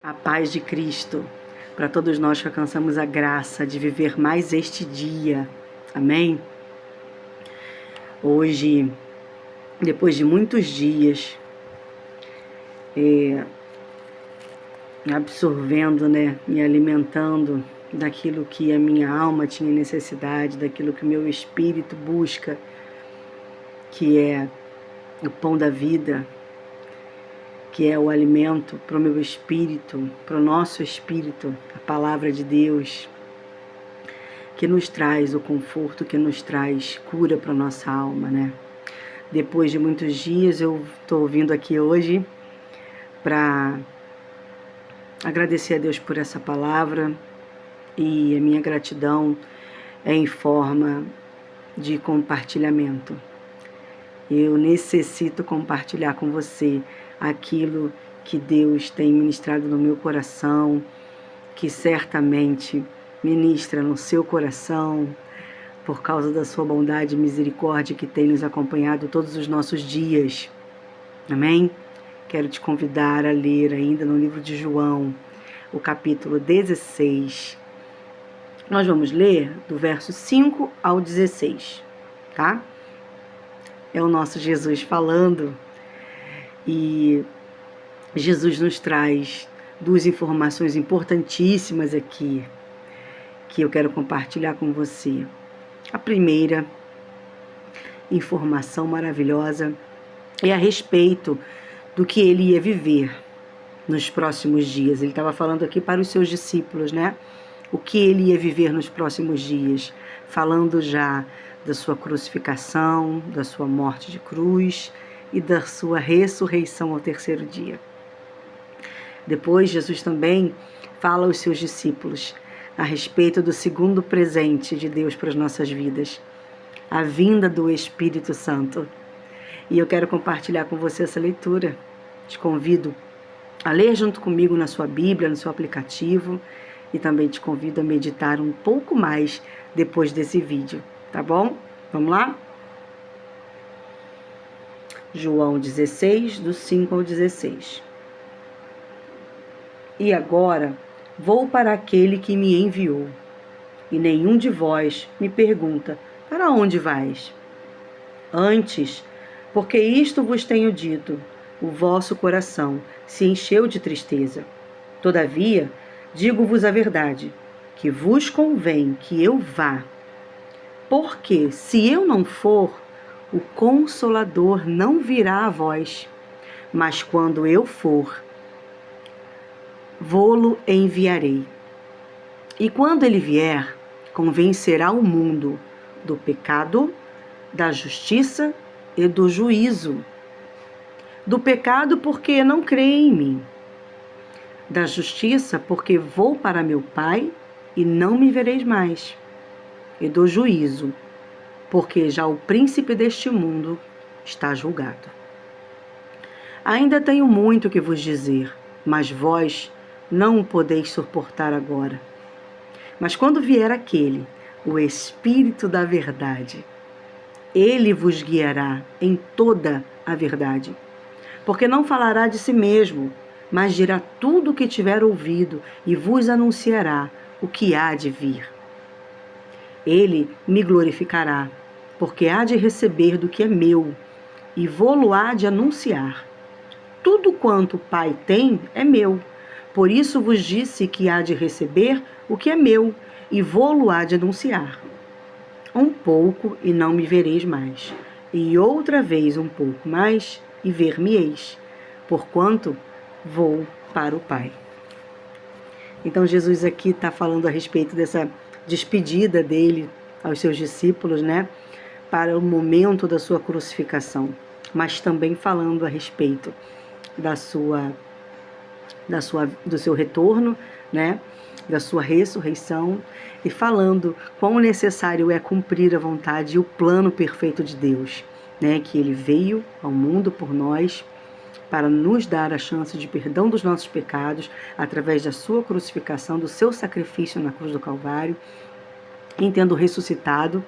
A paz de Cristo, para todos nós que alcançamos a graça de viver mais este dia. Amém? Hoje, depois de muitos dias, absorvendo, me alimentando daquilo que a minha alma tinha necessidade, daquilo que o meu espírito busca, que é o pão da vida, que é o alimento para o meu espírito, para o nosso espírito, a palavra de Deus, que nos traz o conforto, que nos traz cura para a nossa alma, Depois de muitos dias, eu estou vindo aqui hoje para agradecer a Deus por essa palavra, e a minha gratidão é em forma de compartilhamento. Eu necessito compartilhar com você aquilo que Deus tem ministrado no meu coração, que certamente ministra no seu coração, por causa da sua bondade e misericórdia que tem nos acompanhado todos os nossos dias. Amém? Quero te convidar a ler ainda no livro de João, o capítulo 16. Nós vamos ler do verso 5 ao 16, tá? É o nosso Jesus falando, e Jesus nos traz duas informações importantíssimas aqui, que eu quero compartilhar com você. A primeira informação maravilhosa é a respeito do que ele ia viver nos próximos dias. Ele estava falando aqui para os seus discípulos, O que ele ia viver nos próximos dias, falando já da sua crucificação, da sua morte de cruz e da sua ressurreição ao terceiro dia. Depois, Jesus também fala aos seus discípulos a respeito do segundo presente de Deus para as nossas vidas, a vinda do Espírito Santo. E eu quero compartilhar com você essa leitura. Te convido a ler junto comigo na sua Bíblia, no seu aplicativo, e também te convido a meditar um pouco mais depois desse vídeo, tá bom? Vamos lá? João 16, do 5 ao 16. E agora vou para aquele que me enviou, e nenhum de vós me pergunta: para onde vais? Antes, porque isto vos tenho dito, o vosso coração se encheu de tristeza. Todavia, digo-vos a verdade, que vos convém que eu vá. Porque, se eu não for, o Consolador não virá a vós. Mas quando eu for, vô-lo enviarei. E quando ele vier, convencerá o mundo do pecado, da justiça e do juízo. Do pecado, porque não crê em mim. Da justiça, porque vou para meu Pai e não me vereis mais. E do juízo, porque já o príncipe deste mundo está julgado. Ainda tenho muito que vos dizer, mas vós não o podeis suportar agora. Mas quando vier aquele, o Espírito da verdade, ele vos guiará em toda a verdade. Porque não falará de si mesmo, mas dirá tudo o que tiver ouvido e vos anunciará o que há de vir. Ele me glorificará, porque há de receber do que é meu, e vou-lo há de anunciar. Tudo quanto o Pai tem é meu. Por isso vos disse que há de receber o que é meu, e vou-lo há de anunciar. Um pouco, e não me vereis mais. E outra vez um pouco mais, e ver-me-eis, porquanto vou para o Pai. Então Jesus aqui está falando a respeito dessa despedida dele aos seus discípulos, para o momento da sua crucificação, mas também falando a respeito do seu retorno, da sua ressurreição, e falando quão necessário é cumprir a vontade e o plano perfeito de Deus, que ele veio ao mundo por nós para nos dar a chance de perdão dos nossos pecados através da sua crucificação, do seu sacrifício na cruz do Calvário, em tendo ressuscitado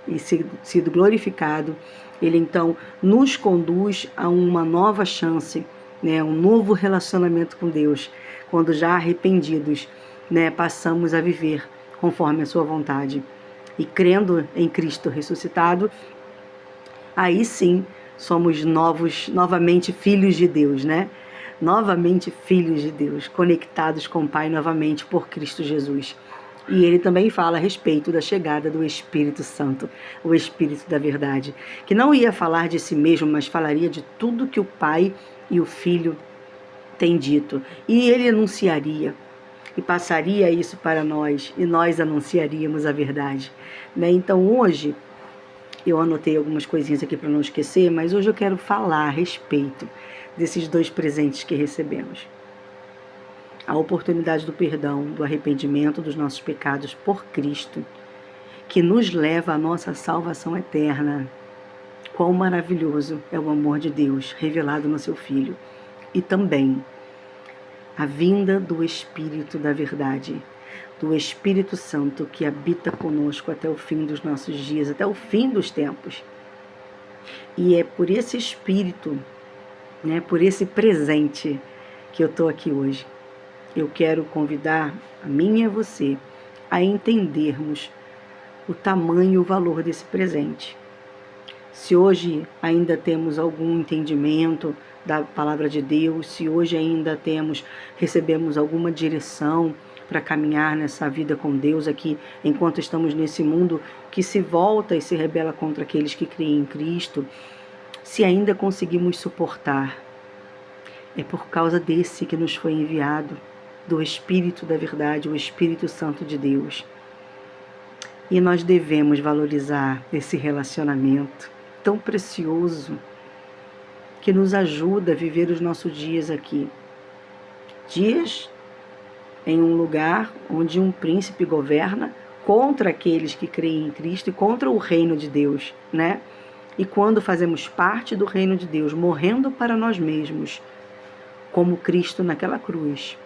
e sido glorificado, ele então nos conduz a uma nova chance né, um novo relacionamento com Deus, quando já arrependidos, né, passamos a viver conforme a sua vontade. E crendo em Cristo ressuscitado, aí sim somos novamente filhos de Deus, né? Novamente filhos de Deus, conectados com o Pai novamente por Cristo Jesus. E ele também fala a respeito da chegada do Espírito Santo, o Espírito da verdade, que não ia falar de si mesmo, mas falaria de tudo que o Pai e o Filho têm dito. E ele anunciaria e passaria isso para nós, e nós anunciaríamos a verdade, né? Então hoje, eu anotei algumas coisinhas aqui para não esquecer, mas hoje eu quero falar a respeito desses dois presentes que recebemos. A oportunidade do perdão, do arrependimento dos nossos pecados por Cristo, que nos leva à nossa salvação eterna. Quão maravilhoso é o amor de Deus revelado no seu Filho. E também a vinda do Espírito da verdade, do Espírito Santo que habita conosco até o fim dos nossos dias, até o fim dos tempos. E é por esse Espírito, né, por esse presente que eu estou aqui hoje. Eu quero convidar a mim e a você a entendermos o tamanho e o valor desse presente. Se hoje ainda temos algum entendimento da palavra de Deus, se hoje ainda recebemos alguma direção para caminhar nessa vida com Deus aqui, enquanto estamos nesse mundo que se volta e se rebela contra aqueles que creem em Cristo, se ainda conseguimos suportar, é por causa desse que nos foi enviado, do Espírito da verdade, o Espírito Santo de Deus. E nós devemos valorizar esse relacionamento tão precioso que nos ajuda a viver os nossos dias aqui. Dias em um lugar onde um príncipe governa contra aqueles que creem em Cristo e contra o reino de Deus, né? E quando fazemos parte do reino de Deus, morrendo para nós mesmos, como Cristo naquela cruz,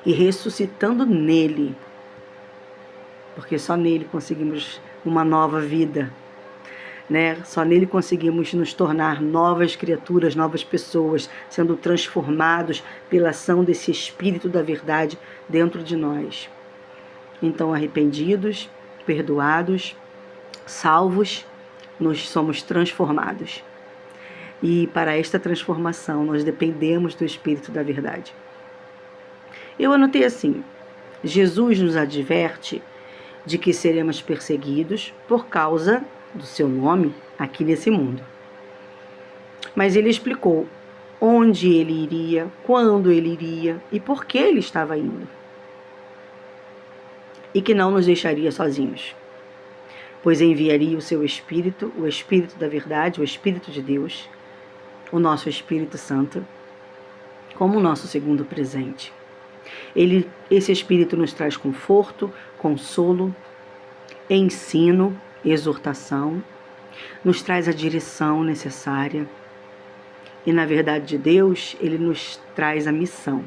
e ressuscitando nele, porque só nele conseguimos uma nova vida, né? Só nele conseguimos nos tornar novas criaturas, novas pessoas, sendo transformados pela ação desse Espírito da verdade dentro de nós. Então, arrependidos, perdoados, salvos, nós somos transformados. E para esta transformação, nós dependemos do Espírito da verdade. Eu anotei assim: Jesus nos adverte de que seremos perseguidos por causa do seu nome aqui nesse mundo. Mas ele explicou onde ele iria, quando ele iria e por que ele estava indo. E que não nos deixaria sozinhos, pois enviaria o seu Espírito, o Espírito da verdade, o Espírito de Deus, o nosso Espírito Santo, como o nosso segundo presente. Esse Espírito nos traz conforto, consolo, ensino, exortação, nos traz a direção necessária. E na verdade de Deus, ele nos traz a missão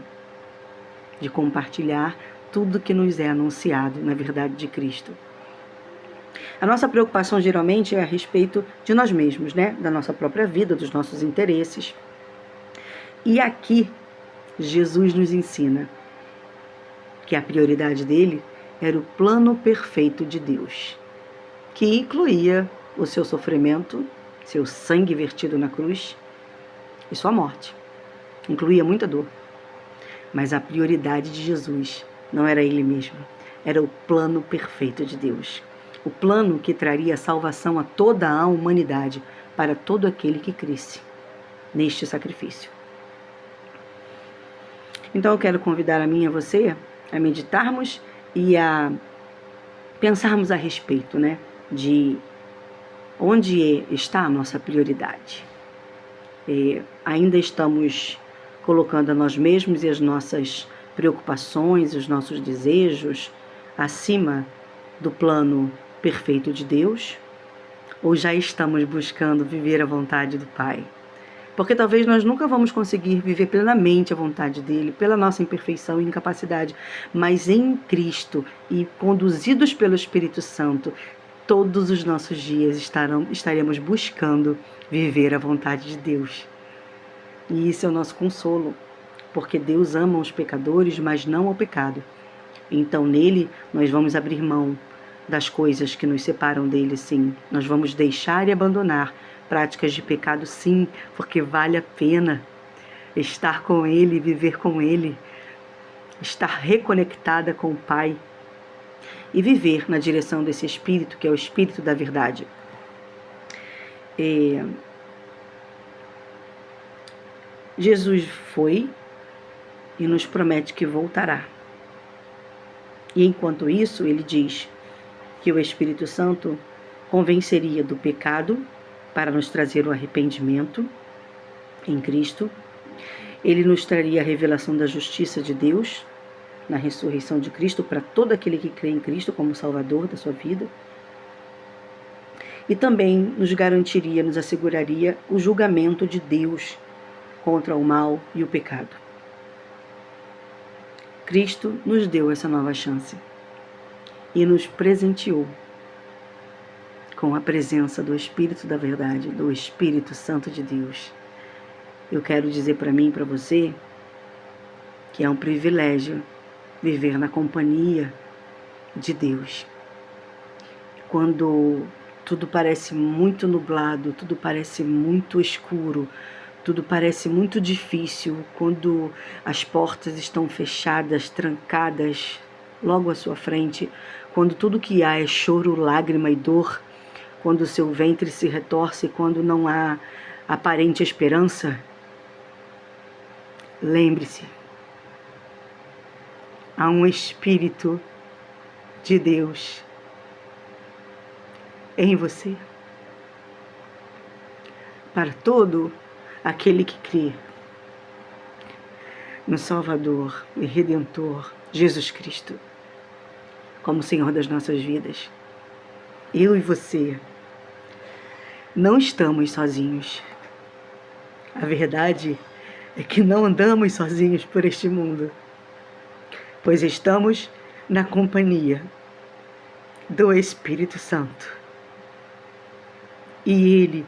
de compartilhar tudo que nos é anunciado na verdade de Cristo. A nossa preocupação geralmente é a respeito de nós mesmos, né? Da nossa própria vida, dos nossos interesses. E aqui, Jesus nos ensina que a prioridade dele era o plano perfeito de Deus, que incluía o seu sofrimento, seu sangue vertido na cruz e sua morte. Incluía muita dor. Mas a prioridade de Jesus não era ele mesmo, era o plano perfeito de Deus. O plano que traria salvação a toda a humanidade, para todo aquele que cresce neste sacrifício. Então eu quero convidar a mim e a você a meditarmos e a pensarmos a respeito, né, de onde está a nossa prioridade. Ainda estamos colocando a nós mesmos e as nossas preocupações, os nossos desejos acima do plano perfeito de Deus? Ou já estamos buscando viver a vontade do Pai? Porque talvez nós nunca vamos conseguir viver plenamente a vontade dele, pela nossa imperfeição e incapacidade, mas em Cristo e conduzidos pelo Espírito Santo, todos os nossos dias estaremos buscando viver a vontade de Deus. E isso é o nosso consolo, porque Deus ama os pecadores, mas não ao pecado. Então nele nós vamos abrir mão das coisas que nos separam dele, sim. Nós vamos deixar e abandonar práticas de pecado, sim, porque vale a pena estar com ele, viver com ele, estar reconectada com o Pai e viver na direção desse Espírito, que é o Espírito da verdade. Jesus foi e nos promete que voltará. E enquanto isso, ele diz que o Espírito Santo convenceria do pecado para nos trazer o arrependimento em Cristo. Ele nos traria a revelação da justiça de Deus na ressurreição de Cristo para todo aquele que crê em Cristo como Salvador da sua vida. E também nos garantiria, nos asseguraria o julgamento de Deus contra o mal e o pecado. Cristo nos deu essa nova chance e nos presenteou com a presença do Espírito da verdade, do Espírito Santo de Deus. Eu quero dizer para mim e para você que é um privilégio viver na companhia de Deus. Quando tudo parece muito nublado, tudo parece muito escuro, tudo parece muito difícil, quando as portas estão fechadas, trancadas logo à sua frente, quando tudo que há é choro, lágrima e dor, quando o seu ventre se retorce, quando não há aparente esperança, lembre-se, há um Espírito de Deus em você, para todo aquele que crê no Salvador e Redentor Jesus Cristo como Senhor das nossas vidas. Eu e você não estamos sozinhos. A verdade é que não andamos sozinhos por este mundo, pois estamos na companhia do Espírito Santo. E Ele,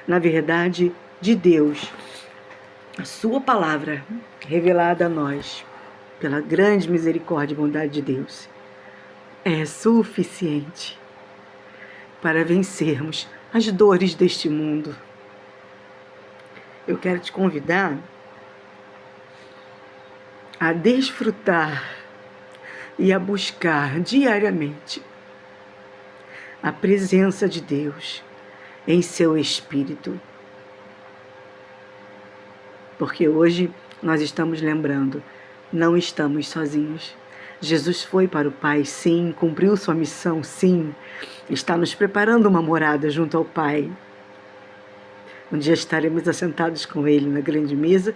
na verdade de Deus, a sua palavra revelada a nós, pela grande misericórdia e bondade de Deus, é suficiente para vencermos as dores deste mundo. Eu quero te convidar a desfrutar e a buscar diariamente a presença de Deus em seu Espírito. Porque hoje nós estamos lembrando, não estamos sozinhos. Jesus foi para o Pai, sim, cumpriu sua missão, sim, está nos preparando uma morada junto ao Pai. Um dia estaremos assentados com Ele na grande mesa,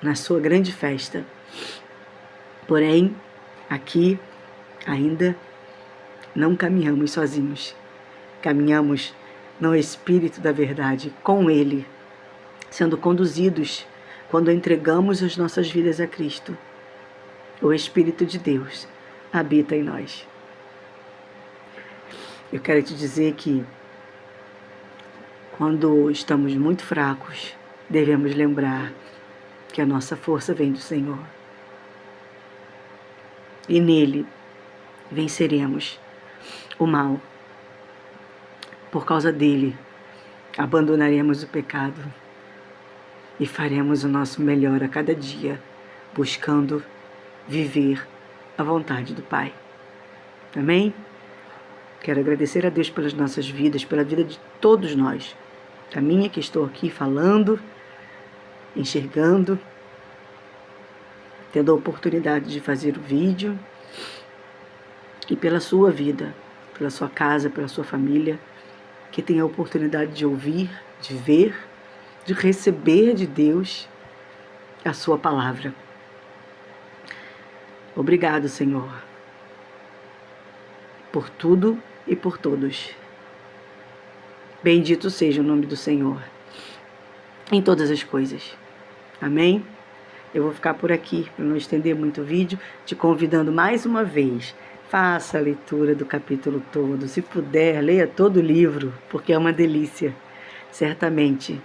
na sua grande festa. Porém, aqui ainda não caminhamos sozinhos. Caminhamos no Espírito da verdade, com Ele, sendo conduzidos quando entregamos as nossas vidas a Cristo. O Espírito de Deus habita em nós. Eu quero te dizer que quando estamos muito fracos, devemos lembrar que a nossa força vem do Senhor. E nele venceremos o mal. Por causa dele, abandonaremos o pecado e faremos o nosso melhor a cada dia, buscando viver a vontade do Pai. Amém? Quero agradecer a Deus pelas nossas vidas, pela vida de todos nós. A minha que estou aqui falando, enxergando, tendo a oportunidade de fazer o vídeo, e pela sua vida, pela sua casa, pela sua família, que tem a oportunidade de ouvir, de ver, de receber de Deus a sua palavra. Obrigado, Senhor, por tudo e por todos. Bendito seja o nome do Senhor em todas as coisas. Amém? Eu vou ficar por aqui, para não estender muito o vídeo, te convidando mais uma vez. Faça a leitura do capítulo todo. Se puder, leia todo o livro, porque é uma delícia. Certamente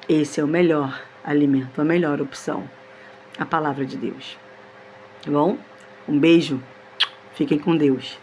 esse é o melhor alimento, a melhor opção, a palavra de Deus. Tá bom? Um beijo, fiquem com Deus.